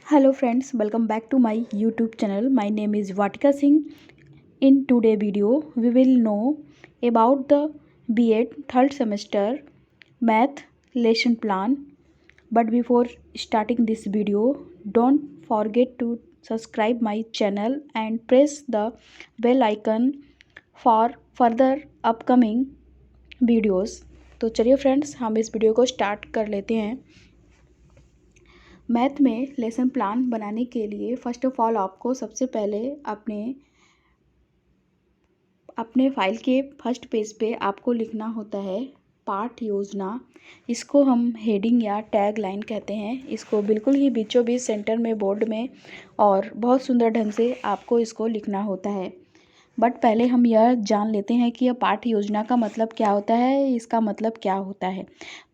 Hello friends, welcome back to my YouTube channel. My name is Vatika Singh. In today video, we will know about the B.Ed third semester math lesson plan. But before starting this video, don't forget to subscribe my channel and press the bell icon for further upcoming videos. तो चलिए friends, हम इस video को start कर लेते हैं। Math में lesson plan बनाने के लिए फ़र्स्ट ऑफ ऑल आपको सबसे पहले अपने फाइल के फर्स्ट पेज पे आपको लिखना होता है पाठ योजना। इसको हम हेडिंग या टैग लाइन कहते हैं। इसको बिल्कुल ही बीचों बीच सेंटर में बोर्ड में और बहुत सुंदर ढंग से आपको इसको लिखना होता है। बट पहले हम यह जान लेते हैं कि यह पाठ योजना का मतलब क्या होता है, इसका मतलब क्या होता है।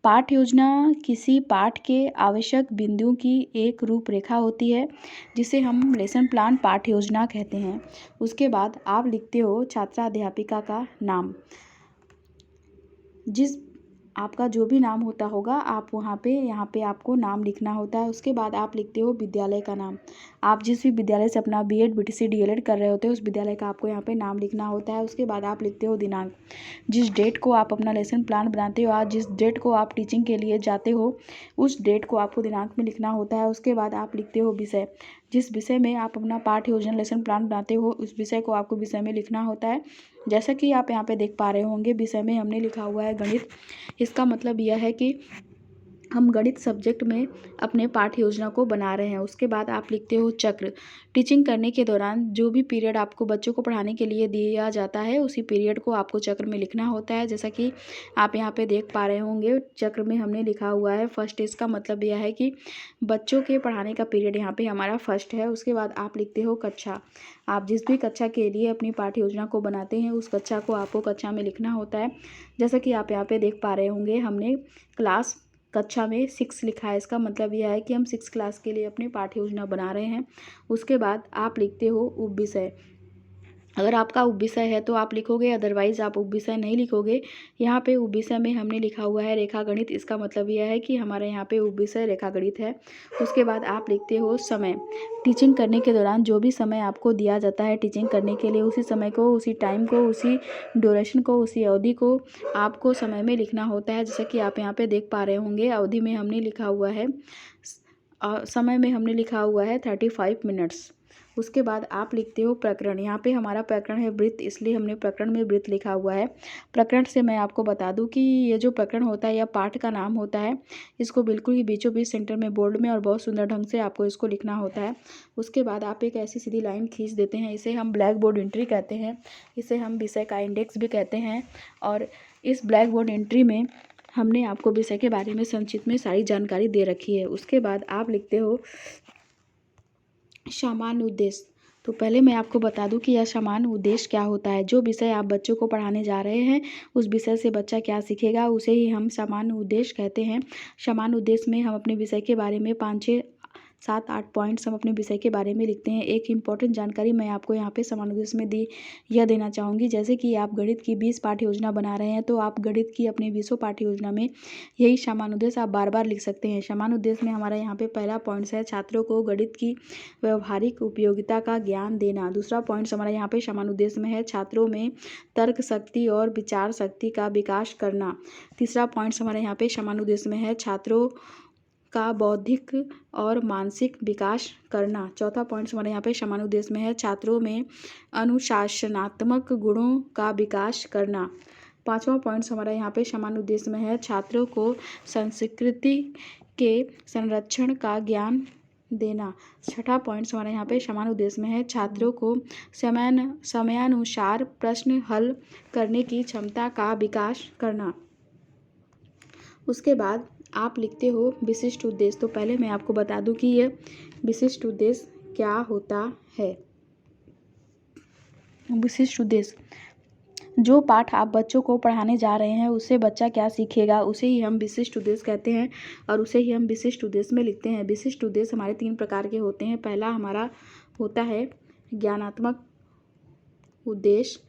पाठ योजना किसी पाठ के आवश्यक बिंदुओं की एक रूपरेखा होती है जिसे हम लेसन प्लान पाठ योजना कहते हैं। उसके बाद आप लिखते हो छात्रा अध्यापिका का नाम। जिस आपका जो भी नाम होता होगा आप यहाँ पे आपको नाम लिखना होता है। उसके बाद आप लिखते हो विद्यालय का नाम। आप जिस भी विद्यालय से अपना B.Ed BTC DLED कर रहे होते हैं उस विद्यालय का आपको यहाँ पे नाम लिखना होता है। उसके बाद आप लिखते हो दिनांक। जिस डेट को आप अपना लेसन प्लान बनाते हो, आज जिस डेट को आप टीचिंग के लिए जाते हो उस डेट को आपको दिनांक में लिखना होता है। उसके बाद आप लिखते हो विषय। जिस विषय में आप अपना पाठ योजना लेसन प्लान बनाते हो उस विषय को आपको विषय में लिखना होता है। जैसा कि आप यहाँ पे देख पा रहे होंगे, विषय में हमने लिखा हुआ है गणित। इसका मतलब यह है कि हम गणित सब्जेक्ट में अपने पाठ योजना को बना रहे हैं। उसके बाद आप लिखते हो चक्र। टीचिंग करने के दौरान जो भी पीरियड आपको बच्चों को पढ़ाने के लिए दिया जाता है उसी पीरियड को आपको चक्र में लिखना होता है। जैसा कि आप यहाँ पे देख पा रहे होंगे, चक्र में हमने लिखा हुआ है फर्स्ट। इसका मतलब यह है कि बच्चों के पढ़ाने का पीरियड यहाँ पे हमारा फर्स्ट है। उसके बाद आप लिखते हो कक्षा। आप जिस भी कक्षा के लिए अपनी पाठ योजना को बनाते हैं उस कक्षा को आपको कक्षा में लिखना होता है। जैसा कि आप यहाँ पे देख पा रहे होंगे, हमने क्लास कक्षा में 6 लिखा है। इसका मतलब यह है कि हम 6 क्लास के लिए अपनी पाठ्य योजना बना रहे हैं। उसके बाद आप लिखते हो उपविषय। अगर आपका उपविषय है तो आप लिखोगे, अदरवाइज़ आप उपविषय नहीं लिखोगे। यहाँ पे उपविषय में हमने लिखा हुआ है रेखा गणित। इसका मतलब यह है कि हमारे यहाँ पे उपविषय रेखा गणित है। उसके बाद आप लिखते हो समय। टीचिंग करने के दौरान जो भी समय आपको दिया जाता है टीचिंग करने के लिए, उसी समय को, उसी टाइम को, उसी ड्यूरेशन को, उसी अवधि को आपको समय में लिखना होता है। जैसा कि आप यहाँ पे देख पा रहे होंगे, अवधि में हमने लिखा हुआ है समय में हमने लिखा हुआ है 35 मिनट्स। उसके बाद आप लिखते हो प्रकरण। यहाँ पे हमारा प्रकरण है वृत्त, इसलिए हमने प्रकरण में वृत्त लिखा हुआ है। प्रकरण से मैं आपको बता दूं कि ये जो प्रकरण होता है यह पाठ का नाम होता है। इसको बिल्कुल ही बीचों बीच सेंटर में बोर्ड में और बहुत सुंदर ढंग से आपको इसको लिखना होता है। उसके बाद आप एक ऐसी सीधी लाइन खींच देते हैं, इसे हम ब्लैक बोर्ड एंट्री कहते हैं। इसे हम विषय का इंडेक्स भी कहते हैं। और इस ब्लैक बोर्ड एंट्री में हमने आपको विषय के बारे में संक्षिप्त में सारी जानकारी दे रखी है। उसके बाद आप लिखते हो सामान्य उद्देश्य। तो पहले मैं आपको बता दूं कि यह सामान्य उद्देश्य क्या होता है। जो विषय आप बच्चों को पढ़ाने जा रहे हैं उस विषय से बच्चा क्या सीखेगा उसे ही हम सामान्य उद्देश्य कहते हैं। सामान्य उद्देश्य में हम अपने विषय के बारे में 5, 6, 7, 8 पॉइंट्स हम अपने विषय के बारे में लिखते हैं। एक इम्पॉर्टेंट जानकारी मैं आपको यहाँ पे सामान्य उद्देश्य में यह देना चाहूँगी, जैसे कि आप गणित की 20 पाठ्य योजना बना रहे हैं तो आप गणित की अपने 20 पाठ्य योजना में यही सामान्य उद्देश्य आप बार बार लिख सकते हैं। सामान्य उद्देश्य में हमारा यहाँ पे पहला पॉइंट्स है छात्रों को गणित की व्यवहारिक उपयोगिता का ज्ञान देना। दूसरा पॉइंट्स हमारा यहाँ पे सामान्य उद्देश्य में है छात्रों में तर्क शक्ति और विचार शक्ति का विकास करना। तीसरा पॉइंट्स हमारे यहाँ पे सामान्य उद्देश्य में है छात्रों का बौद्धिक और मानसिक विकास करना। चौथा पॉइंट्स हमारे यहाँ पे सामान्य उद्देश्य में है छात्रों में अनुशासनात्मक गुणों का विकास करना। पांचवा पॉइंट्स हमारा यहाँ पे सामान्य उद्देश्य में है छात्रों को संस्कृति के संरक्षण का ज्ञान देना। छठा पॉइंट्स हमारे यहाँ पे सामान्य उद्देश्य में है छात्रों को समयानुसार प्रश्न हल करने की क्षमता का विकास करना। उसके बाद आप लिखते हो विशिष्ट उद्देश्य। तो पहले मैं आपको बता दूं कि यह विशिष्ट उद्देश्य क्या होता है। विशिष्ट उद्देश्य, जो पाठ आप बच्चों को पढ़ाने जा रहे हैं उससे बच्चा क्या सीखेगा उसे ही हम विशिष्ट उद्देश्य कहते हैं और उसे ही हम विशिष्ट उद्देश्य में लिखते हैं। विशिष्ट उद्देश्य हमारे 3 प्रकार के होते हैं। पहला हमारा होता है ज्ञानात्मक उद्देश्य,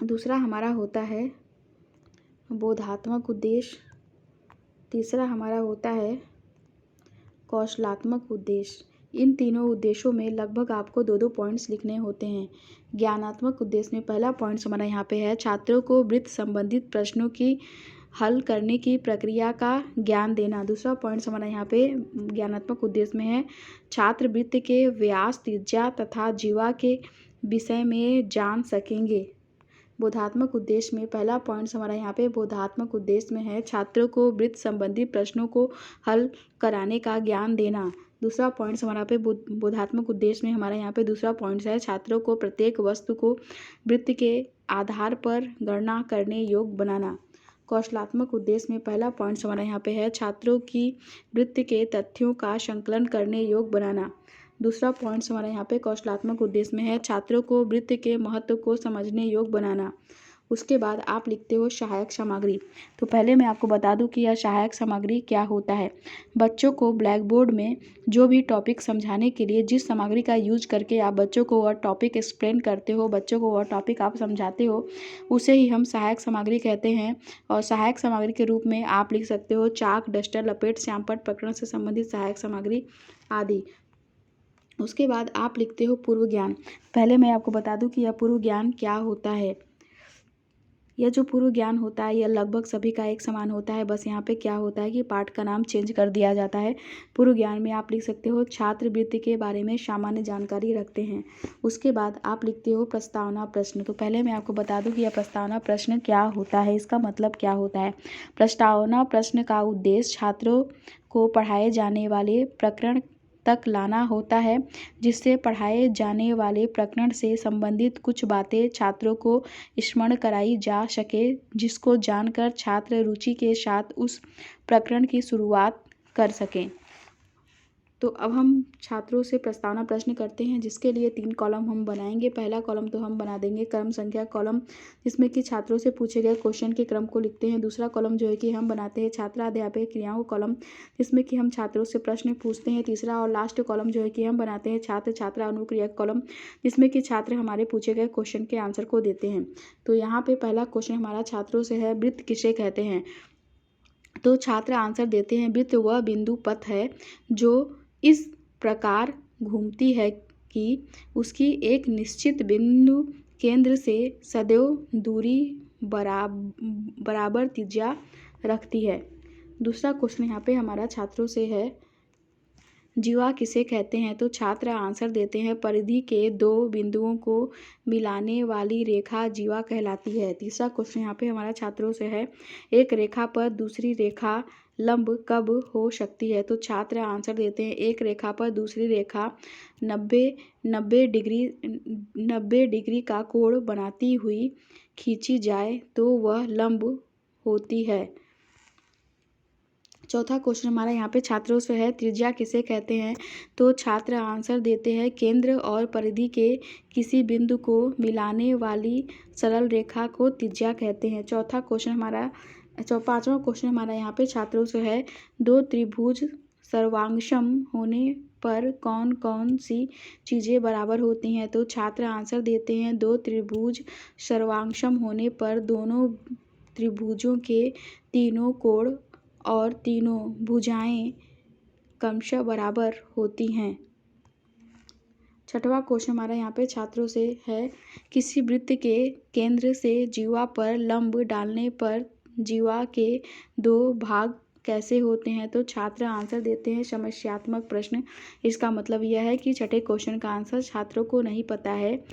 दूसरा हमारा होता है बोधात्मक उद्देश्य, तीसरा हमारा होता है कौशलात्मक उद्देश्य, इन तीनों उद्देश्यों में लगभग आपको 2-2 पॉइंट्स लिखने होते हैं। ज्ञानात्मक उद्देश्य में पहला पॉइंट्स हमारा यहाँ पे है छात्रों को वृत्त संबंधित प्रश्नों की हल करने की प्रक्रिया का ज्ञान देना। दूसरा पॉइंट्स हमारा यहाँ पे ज्ञानात्मक उद्देश्य में है छात्र वृत्त के व्यास, त्रिज्या तथा जीवा के विषय में जान सकेंगे। बोधात्मक उद्देश्य में पहला पॉइंट्स हमारा यहाँ पे बोधात्मक उद्देश्य में है छात्रों को वृत्त संबंधी प्रश्नों को हल कराने का ज्ञान देना। दूसरा पॉइंट्स हमारा पे बोधात्मक उद्देश्य में हमारा यहाँ पे दूसरा पॉइंट्स है छात्रों को प्रत्येक वस्तु को वृत्त के आधार पर गणना करने योग्य बनाना। कौशलात्मक उद्देश्य में पहला पॉइंट्स हमारा यहाँ पे है छात्रों की वृत्त के तथ्यों का संकलन करने योग्य बनाना। दूसरा पॉइंट्स हमारा यहाँ पे कौशलात्मक उद्देश्य में है छात्रों को वृत्त के महत्व को समझने योग्य बनाना। उसके बाद आप लिखते हो सहायक सामग्री। तो पहले मैं आपको बता दूं कि यह सहायक सामग्री क्या होता है। बच्चों को ब्लैक बोर्ड में जो भी टॉपिक समझाने के लिए जिस सामग्री का यूज करके आप बच्चों को वह टॉपिक एक्सप्लेन करते हो, बच्चों को वह टॉपिक आप समझाते हो, उसे ही हम सहायक सामग्री कहते हैं। और सहायक सामग्री के रूप में आप लिख सकते हो चाक, डस्टर, लपेट, श्यामपट्ट, प्रकरण से संबंधित सहायक सामग्री आदि। उसके बाद आप लिखते हो पूर्व ज्ञान। पहले मैं आपको बता दूं कि यह पूर्व ज्ञान क्या होता है। यह जो पूर्व ज्ञान होता है यह लगभग सभी का एक समान होता है, बस यहाँ पे क्या होता है कि पाठ का नाम चेंज कर दिया जाता है। पूर्व ज्ञान में आप लिख सकते हो छात्रवृत्ति के बारे में सामान्य जानकारी रखते हैं। उसके बाद आप लिखते हो प्रस्तावना प्रश्न। तो पहले मैं आपको बता दूं कि यह प्रस्तावना प्रश्न क्या होता है, इसका मतलब क्या होता है। प्रस्तावना प्रश्न का उद्देश्य छात्रों को पढ़ाए जाने वाले प्रकरण तक लाना होता है, जिससे पढ़ाए जाने वाले प्रकरण से संबंधित कुछ बातें छात्रों को स्मरण कराई जा सके, जिसको जानकर छात्र रुचि के साथ उस प्रकरण की शुरुआत कर सकें। तो अब हम छात्रों से प्रस्तावना प्रश्न करते हैं, जिसके लिए 3 कॉलम हम बनाएंगे। पहला कॉलम तो हम बना देंगे क्रम संख्या कॉलम, जिसमें कि छात्रों से पूछे गए क्वेश्चन के क्रम को लिखते हैं। दूसरा कॉलम जो है कि हम बनाते हैं छात्राध्यापक क्रियाओं कॉलम, जिसमें कि हम छात्रों से प्रश्न पूछते हैं। तीसरा और लास्ट कॉलम जो है कि हम बनाते हैं छात्र छात्रा अनुक्रिया कॉलम, जिसमें कि छात्र हमारे पूछे गए क्वेश्चन के आंसर को देते हैं। तो यहाँ पे पहला क्वेश्चन हमारा छात्रों से है, वृत्त किसे कहते हैं। तो छात्र आंसर देते हैं वृत्त वह बिंदु पथ है जो इस प्रकार घूमती है कि उसकी एक निश्चित बिंदु केंद्र से सदैव दूरी बराबर त्रिज्या रखती है। दूसरा क्वेश्चन यहाँ पे हमारा छात्रों से है, जीवा किसे कहते हैं। तो छात्र आंसर देते हैं परिधि के 2 बिंदुओं को मिलाने वाली रेखा जीवा कहलाती है। तीसरा क्वेश्चन यहाँ पे हमारा छात्रों से है, एक रेखा पर दूसरी रेखा लंब कब हो सकती है। तो छात्र आंसर देते हैं एक रेखा पर दूसरी रेखा 90 डिग्री का कोण बनाती हुई खींची जाए तो वह लंब होती है। चौथा क्वेश्चन हमारा यहाँ पे छात्रों से है, त्रिज्या किसे कहते हैं। तो छात्र आंसर देते हैं केंद्र और परिधि के किसी बिंदु को मिलाने वाली सरल रेखा को त्रिज्या कहते हैं। पांचवा क्वेश्चन हमारा यहाँ पे छात्रों से है, 2 त्रिभुज सर्वांगसम होने पर कौन कौन सी चीज़ें बराबर होती हैं। तो छात्र आंसर देते हैं 2 त्रिभुज सर्वांगसम होने पर दोनों त्रिभुजों के तीनों कोण और तीनों भुजाएं क्रमशः बराबर होती हैं। छठवां क्वेश्चन हमारा यहाँ पे छात्रों से है, किसी वृत्त के केंद्र से जीवा पर लंब डालने पर जीवा के 2 भाग कैसे होते हैं। तो छात्र आंसर देते हैं समस्यात्मक प्रश्न। इसका मतलब यह है कि छठे क्वेश्चन का आंसर छात्रों को नहीं पता है।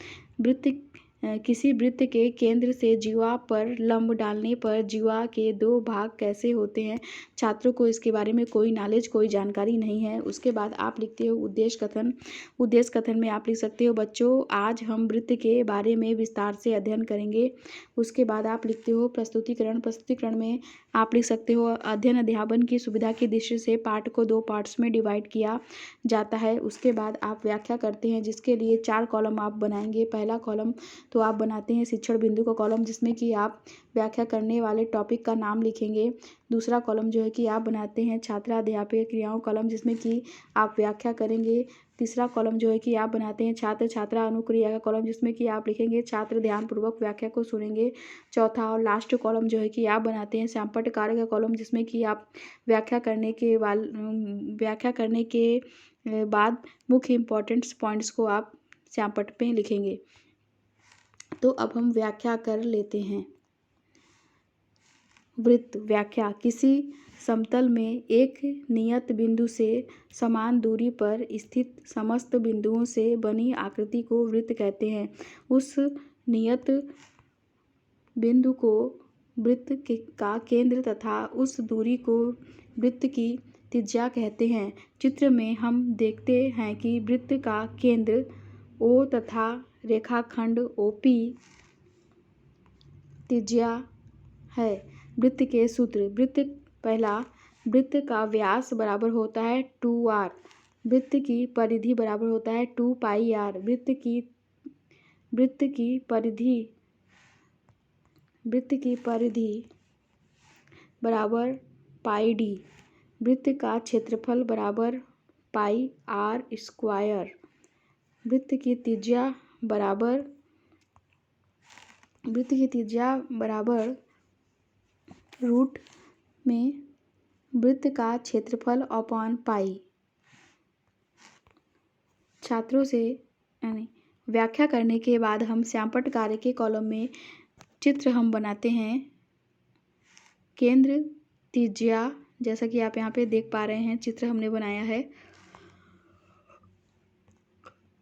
किसी वृत्त के केंद्र से जीवा पर लंब डालने पर जीवा के 2 भाग कैसे होते हैं। छात्रों को इसके बारे में कोई नॉलेज, कोई जानकारी नहीं है। उसके बाद आप लिखते हो उद्देश्य कथन। उद्देश्य कथन में आप लिख सकते हो, बच्चों आज हम वृत्त के बारे में विस्तार से अध्ययन करेंगे। उसके बाद आप लिखते हो प्रस्तुतिकरण। प्रस्तुतिकरण में आप लिख सकते हो अध्ययन अध्यापन की सुविधा की दृष्टि से पाठ को 2 पार्ट्स में डिवाइड किया जाता है। उसके बाद आप व्याख्या करते हैं, जिसके लिए 4 कॉलम आप बनाएंगे। पहला कॉलम तो आप बनाते हैं शिक्षण बिंदु का कॉलम, जिसमें कि आप व्याख्या करने वाले टॉपिक का नाम लिखेंगे। दूसरा कॉलम जो है कि आप बनाते हैं छात्राध्यापक क्रियाओं कॉलम, जिसमें कि आप व्याख्या करेंगे। तीसरा कॉलम जो है कि आप बनाते हैं छात्र छात्रा अनुक्रिया का कॉलम, जिसमें कि आप लिखेंगे छात्र ध्यानपूर्वक व्याख्या को सुनेंगे। चौथा और लास्ट कॉलम जो है कि आप बनाते हैं श्यामपट्ट कार्य का कॉलम, जिसमें कि आप व्याख्या करने के बाद मुख्य इम्पोर्टेंट्स पॉइंट्स को आप श्यामपट्ट पे लिखेंगे। तो अब हम व्याख्या कर लेते हैं। वृत्त व्याख्या: किसी समतल में एक नियत बिंदु से समान दूरी पर स्थित समस्त बिंदुओं से बनी आकृति को वृत्त कहते हैं। उस नियत बिंदु को वृत्त का केंद्र तथा उस दूरी को वृत्त की त्रिज्या कहते हैं। चित्र में हम देखते हैं कि वृत्त का केंद्र O तथा रेखाखंड OP त्रिज्या है। वृत्त के सूत्र: पहला, वृत्त का व्यास बराबर होता है 2r। वृत्त की परिधि बराबर होता है 2πr। वृत्त की परिधि बराबर πd। वृत्त का क्षेत्रफल बराबर πr²। वृत्त की त्रिज्या बराबर रूट में वृत्त का क्षेत्रफल अपॉन पाई। छात्रों से व्याख्या करने के बाद हम श्यामपट्ट कार्य के कॉलम में चित्र हम बनाते हैं। केंद्र त्रिज्या, जैसा कि आप यहाँ पे देख पा रहे हैं, चित्र हमने बनाया है।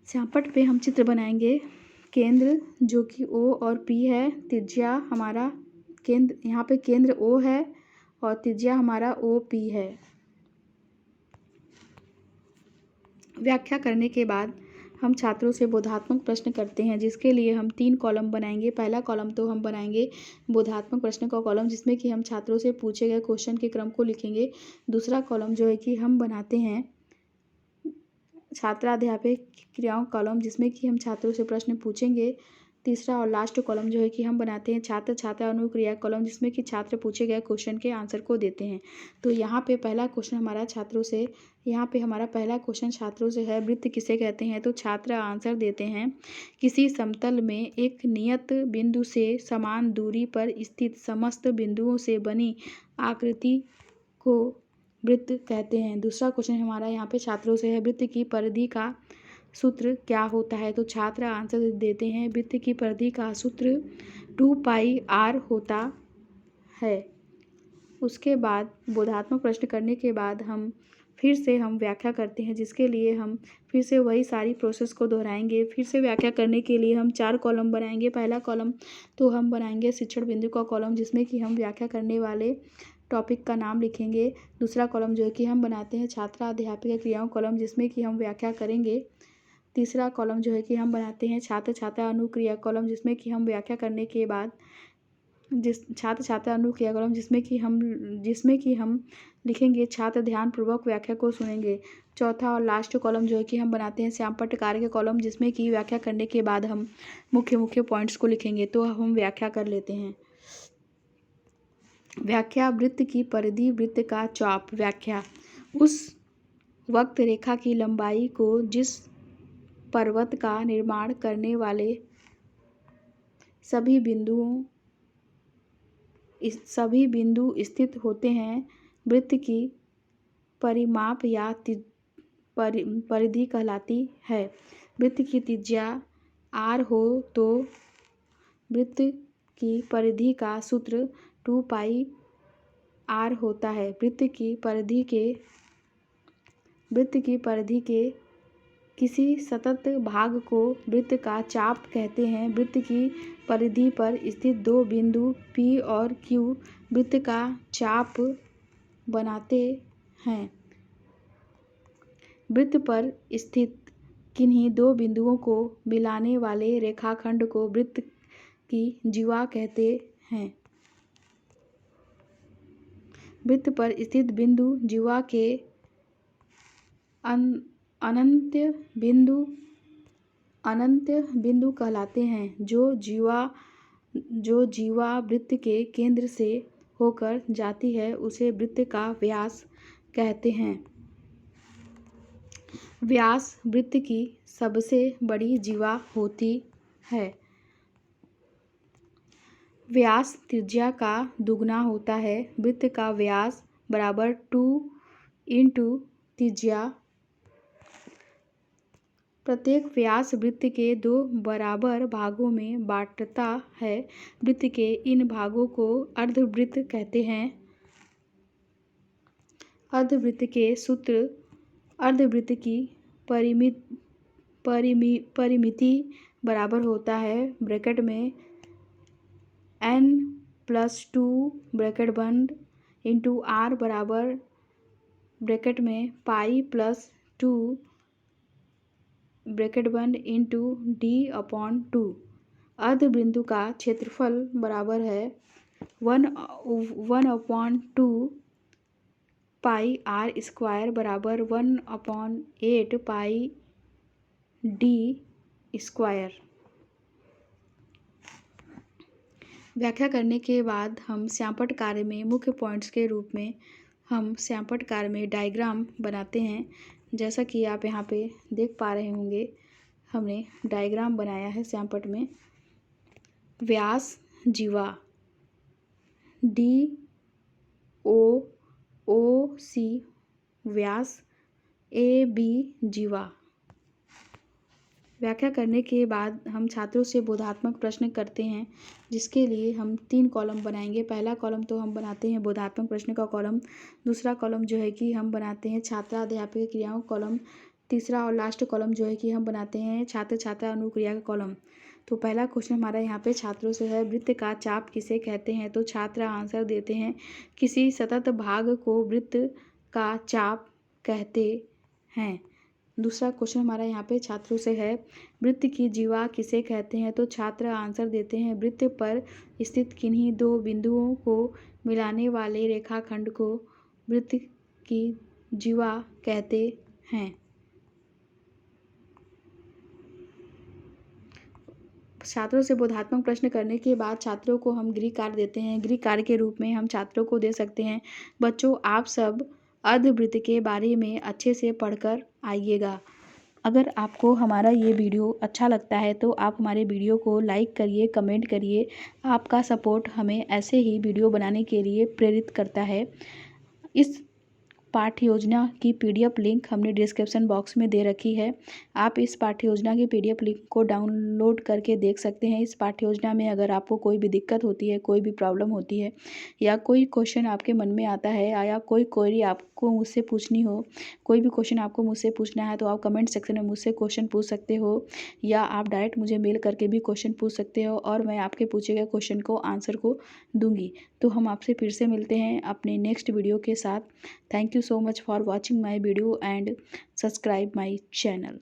श्यामपट्ट पे हम चित्र बनाएंगे। केंद्र जो कि O और P है, त्रिज्या हमारा केंद्र, यहाँ पे केंद्र O है और त्रिज्या हमारा OP है। व्याख्या करने के बाद हम छात्रों से बोधात्मक प्रश्न करते हैं, जिसके लिए हम 3 कॉलम बनाएंगे। पहला कॉलम तो हम बनाएंगे बोधात्मक प्रश्न का कॉलम, जिसमें कि हम छात्रों से पूछे गए क्वेश्चन के क्रम को लिखेंगे। दूसरा कॉलम जो है कि हम बनाते हैं छात्राध्यापक क्रियाओं कॉलम, जिसमें कि हम छात्रों से प्रश्न पूछेंगे। तीसरा और लास्ट कॉलम जो है कि हम बनाते हैं छात्र छात्रा अनुक्रिया कॉलम, जिसमें कि छात्र पूछे गए क्वेश्चन के आंसर को देते हैं। तो यहाँ पे पहला क्वेश्चन हमारा छात्रों से है, वृत्त किसे कहते हैं? तो छात्र आंसर देते हैं, किसी समतल में एक नियत बिंदु से समान दूरी पर स्थित समस्त बिंदुओं से बनी आकृति को वृत्त कहते हैं। दूसरा क्वेश्चन हमारा यहाँ पे छात्रों से है, वृत्त की परिधि का सूत्र क्या होता है? तो छात्र आंसर देते हैं, वृत्त की परिधि का सूत्र 2πr होता है। उसके बाद बोधात्मक प्रश्न करने के बाद हम फिर से व्याख्या करते हैं, जिसके लिए हम फिर से वही सारी प्रोसेस को दोहराएंगे। फिर से व्याख्या करने के लिए हम 4 कॉलम बनाएंगे। पहला कॉलम तो हम बनाएंगे शिक्षण बिंदु का कॉलम, जिसमें कि हम व्याख्या करने वाले टॉपिक का नाम लिखेंगे। दूसरा कॉलम जो है कि हम बनाते हैं छात्राध्यापक क्रियाओं कॉलम, जिसमें कि हम व्याख्या करेंगे। तीसरा कॉलम जो है कि हम बनाते हैं छात्र छात्रा अनुक्रिया कॉलम, जिसमें कि हम व्याख्या करने के बाद छात्र छात्रा अनुक्रिया कॉलम, जिसमें कि हम लिखेंगे छात्र ध्यानपूर्वक व्याख्या को सुनेंगे। चौथा और लास्ट कॉलम जो है कि हम बनाते हैं श्यामपट्ट कार्य के कॉलम, जिसमें कि व्याख्या करने के बाद हम मुख्य पॉइंट्स को लिखेंगे। तो हम व्याख्या कर लेते हैं। व्याख्या: वृत्त की परिधि, वृत्त का चाप। व्याख्या: उस वक्त रेखा की लंबाई को जिस पर्वत का निर्माण करने वाले सभी बिंदु स्थित होते हैं, वृत्त की परिमाप या परिधि कहलाती है। वृत्त की त्रिज्या r हो तो वृत्त की परिधि का सूत्र 2πr होता है। वृत्त की परिधि के किसी सतत भाग को वृत्त का चाप कहते हैं। वृत्त की परिधि पर स्थित 2 बिंदु P और Q वृत्त का चाप बनाते हैं। वृत्त पर स्थित किन्हीं 2 बिंदुओं को मिलाने वाले रेखाखंड को वृत्त की जीवा कहते हैं। वृत्त पर स्थित बिंदु जीवा के अनंत बिंदु अनंत बिंदु कहलाते हैं। जो जीवा वृत्त के केंद्र से होकर जाती है उसे वृत्त का व्यास कहते हैं। व्यास वृत्त की सबसे बड़ी जीवा होती है। व्यास त्रिज्या का दुगना होता है। वृत्त का व्यास बराबर 2 इंटू त्रिज्या। प्रत्येक व्यास वृत्त के 2 बराबर भागों में बांटता है। वृत्त के इन भागों को अर्धवृत्त कहते हैं। अर्धवृत्त के सूत्र: अर्धवृत्त की परिमिति बराबर होता है ब्रैकेट में n+2 ब्रैकेट बंद इंटू r बराबर ब्रैकेट में π+2 ब्रैकेट बंद इंटू d/2। अर्धबिंदु का क्षेत्रफल बराबर है 1/2 पाई r स्क्वायर बराबर 1/8 पाई d स्क्वायर। व्याख्या करने के बाद हम श्यामपट्ट कार्य में मुख्य पॉइंट्स के रूप में हम श्यामपट्ट कार्य में डायग्राम बनाते हैं। जैसा कि आप यहाँ पे देख पा रहे होंगे, हमने डायग्राम बनाया है श्यामपट्ट में। व्यास जीवा DOC व्यास AB जीवा। व्याख्या करने के बाद हम छात्रों से बोधात्मक प्रश्न करते हैं, जिसके लिए हम 3 कॉलम बनाएंगे। पहला कॉलम तो हम बनाते हैं बोधात्मक प्रश्न का कॉलम। दूसरा कॉलम जो है कि हम बनाते हैं छात्राध्यापक क्रियाओं कॉलम। तीसरा और लास्ट कॉलम जो है कि हम बनाते हैं छात्र छात्रा अनुक्रिया का कॉलम। तो पहला क्वेश्चन हमारा यहाँ पे छात्रों से है, वृत्त का चाप किसे कहते हैं? तो छात्र आंसर देते हैं, किसी सतत भाग को वृत्त का चाप कहते हैं। दूसरा क्वेश्चन हमारा यहाँ पे छात्रों से है, वृत्त की जीवा किसे कहते हैं? तो छात्र आंसर देते हैं, वृत्त पर स्थित किन्हीं 2 बिंदुओं को मिलाने वाले रेखाखंड को वृत्त की जीवा कहते हैं। छात्रों से बोधात्मक प्रश्न करने के बाद छात्रों को हम गृह कार्य देते हैं। गृह कार्य के रूप में हम छात्रों को दे सकते हैं, बच्चों आप सब अर्धवृत्त के बारे में अच्छे से पढ़कर आइएगा। अगर आपको हमारा ये वीडियो अच्छा लगता है तो आप हमारे वीडियो को लाइक करिए, कमेंट करिए। आपका सपोर्ट हमें ऐसे ही वीडियो बनाने के लिए प्रेरित करता है। इस पाठ्य योजना की PDF लिंक हमने डिस्क्रिप्शन बॉक्स में दे रखी है। आप इस पाठ्य योजना की PDF लिंक को डाउनलोड करके देख सकते हैं। इस पाठ्य योजना में अगर आपको कोई भी दिक्कत होती है, कोई भी प्रॉब्लम होती है, या कोई क्वेश्चन आपके मन में आता है, या कोई क्वेरी आपको मुझसे पूछनी हो, कोई भी क्वेश्चन आपको मुझसे पूछना है, तो आप कमेंट सेक्शन में मुझसे क्वेश्चन पूछ सकते हो, या आप डायरेक्ट मुझे मेल करके भी क्वेश्चन पूछ सकते हो और मैं आपके पूछे गए क्वेश्चन को आंसर को दूंगी। तो हम आपसे फिर से मिलते हैं अपने नेक्स्ट वीडियो के साथ। Thank you so much for watching my video and subscribe my channel.